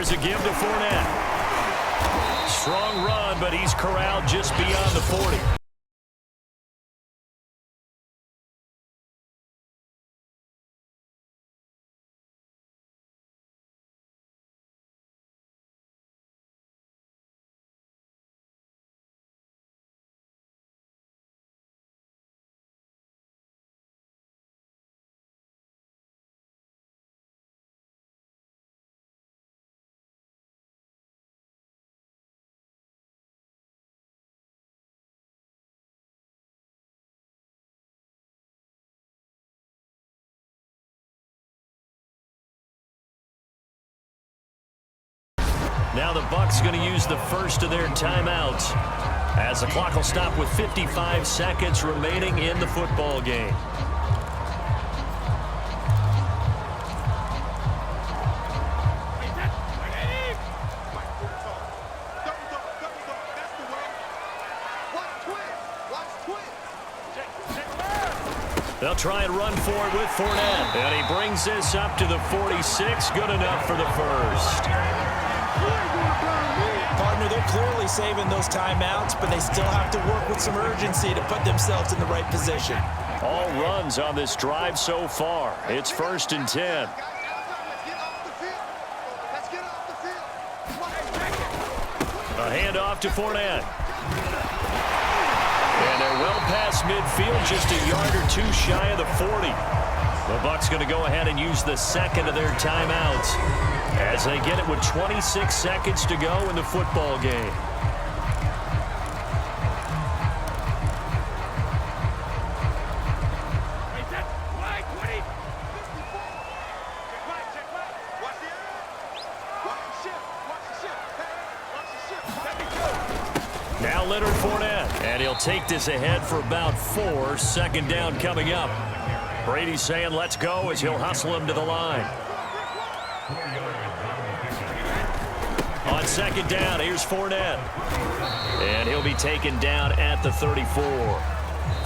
Here's a give to Fournette. Strong run, but he's corralled just beyond the 40. Now the Bucs going to use the first of their timeouts as the clock will stop with 55 seconds remaining in the football game. They'll try and run for it with Fournette. And he brings this up to the 46. Good enough for the first. Partner, they're clearly saving those timeouts, but they still have to work with some urgency to put themselves in the right position. All runs on this drive so far. It's 1st and 10. A handoff to Fournette. And they're well past midfield, just a yard or two shy of the 40. The Bucs going to go ahead and use the second of their timeouts as they get it with 26 seconds to go in the football game. Now Leonard Fournette, and he'll take this ahead for about 4. Second down coming up. Brady's saying let's go as he'll hustle him to the line. On second down, here's Fournette. And he'll be taken down at the 34.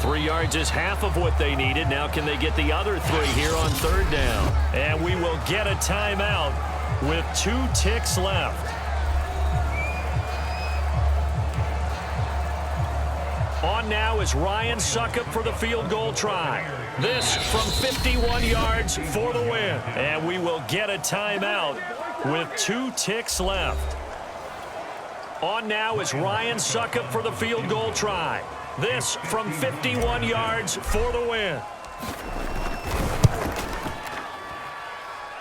3 yards is half of what they needed. Now can they get the other 3 here on third down? And we will get a timeout with 2 ticks left. On now is Ryan Succop for the field goal try. This from 51 yards for the win. And we will get a timeout with 2 ticks left. On now is Ryan Succop for the field goal try. This from 51 yards for the win.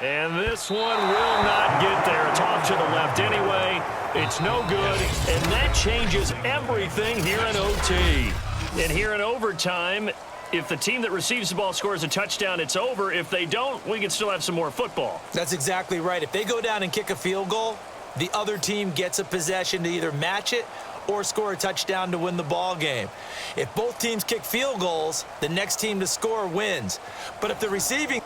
And this one will not get there. It's off to the left anyway. It's no good, and that changes everything here in OT. And here in overtime, if the team that receives the ball scores a touchdown, it's over. If they don't, we can still have some more football. That's exactly right. If they go down and kick a field goal, the other team gets a possession to either match it or score a touchdown to win the ball game. If both teams kick field goals, the next team to score wins. But if the receiving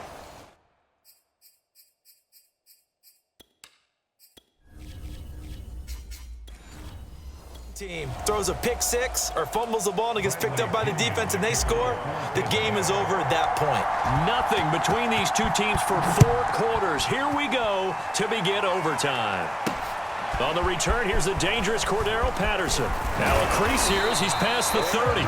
team throws a pick 6 or fumbles the ball and it gets picked up by the defense and they score, the game is over at that point. Nothing between these two teams for 4 quarters. Here we go to begin overtime. On the return, here's the dangerous Cordero Patterson. Now a crease here as he's past the 30.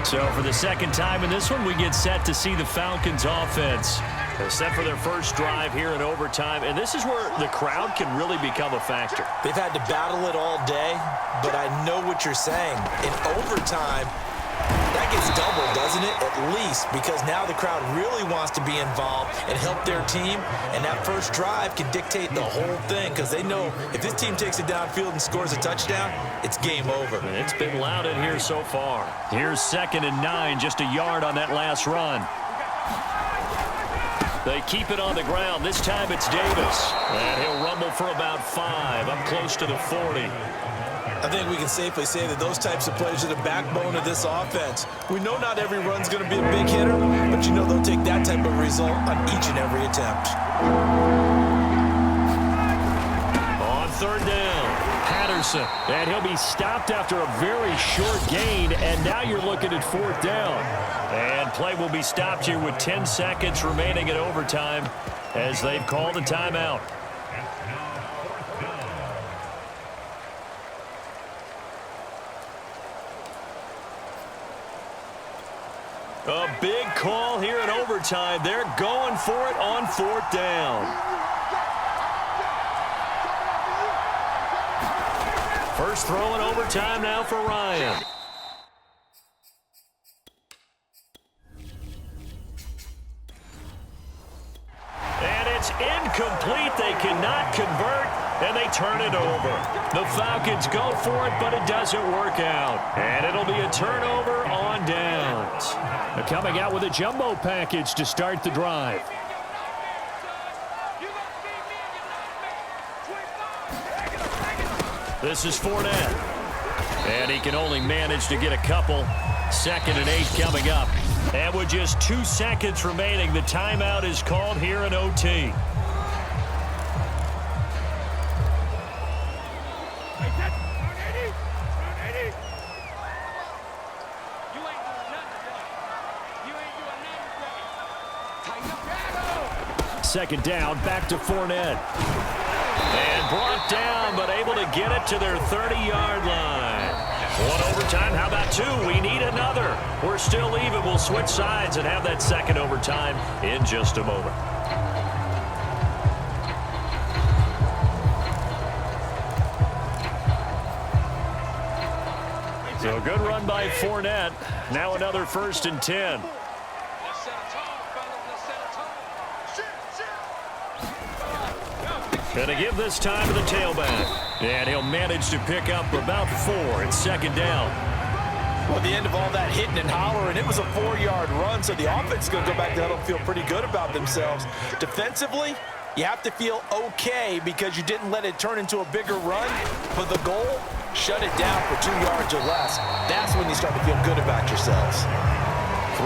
So for the second time in this one, we get set to see the Falcons offense. They're set for their first drive here in overtime, and this is where the crowd can really become a factor. They've had to battle it all day, but I know what you're saying. In overtime, that gets doubled, doesn't it? At least, because now the crowd really wants to be involved and help their team, and that first drive can dictate the whole thing because they know if this team takes it downfield and scores a touchdown, it's game over. And it's been loud in here so far. Here's 2nd and 9, just a yard on that last run. They keep it on the ground. This time it's Davis. And he'll rumble for about 5, up close to the 40. I think we can safely say that those types of plays are the backbone of this offense. We know not every run's going to be a big hitter, but you know they'll take that type of result on each and every attempt. On 3rd down, Wilson. And he'll be stopped after a very short gain, and now you're looking at 4th down. And play will be stopped here with 10 seconds remaining in overtime as they've called a timeout. A big call here in overtime. They're going for it on 4th down. First throw in overtime now for Ryan. And it's incomplete. They cannot convert, and they turn it over. The Falcons go for it, but it doesn't work out. And it'll be a turnover on downs. They're coming out with a jumbo package to start the drive. This is Fournette. And he can only manage to get a couple. 2nd and 8 coming up. And with just 2 seconds remaining, the timeout is called here in OT. Second down, back to Fournette. And brought down, but able to get it to their 30-yard line. One overtime, how about 2? We need another. We're still even. We'll switch sides and have that second overtime in just a moment. So good run by Fournette. Now another 1st and 10. Going to give this time to the tailback. And he'll manage to pick up about 4 at 2nd down. Well, at the end of all that hitting and hollering, it was a 4-yard run, so the offense is going to go back to huddle and feel pretty good about themselves. Defensively, you have to feel okay because you didn't let it turn into a bigger run, but the goal, shut it down for 2 yards or less. That's when you start to feel good about yourselves.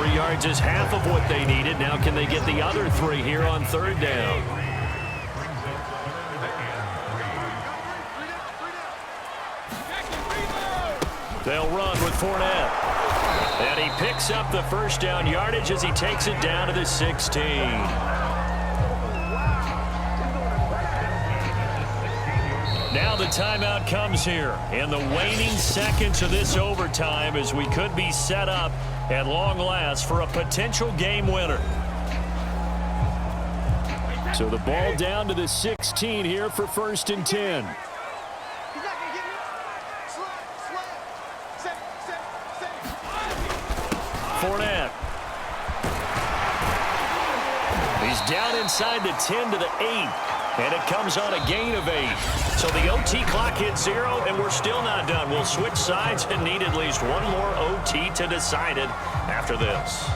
3 yards is half of what they needed. Now can they get the other 3 here on 3rd down? They'll run with Fournette. And he picks up the 1st down yardage as he takes it down to the 16. Now the timeout comes here in the waning seconds of this overtime as we could be set up at long last for a potential game winner. So the ball down to the 16 here for 1st and 10. Fournette. He's down inside the 10 to the 8. And it comes on a gain of 8. So the OT clock hits 0, and we're still not done. We'll switch sides and need at least one more OT to decide it after this.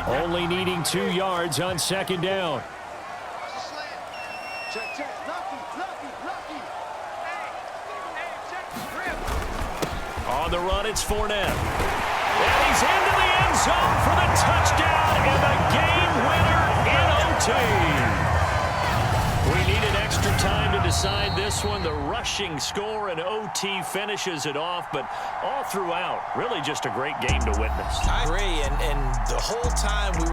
Only needing 2 yards on 2nd down. On the run, it's Fournette. And he's into the end zone for the touchdown and the game winner in OT. We needed extra time to decide this one. The rushing score in OT finishes it off, but all throughout, really just a great game to witness. I agree, and the whole time we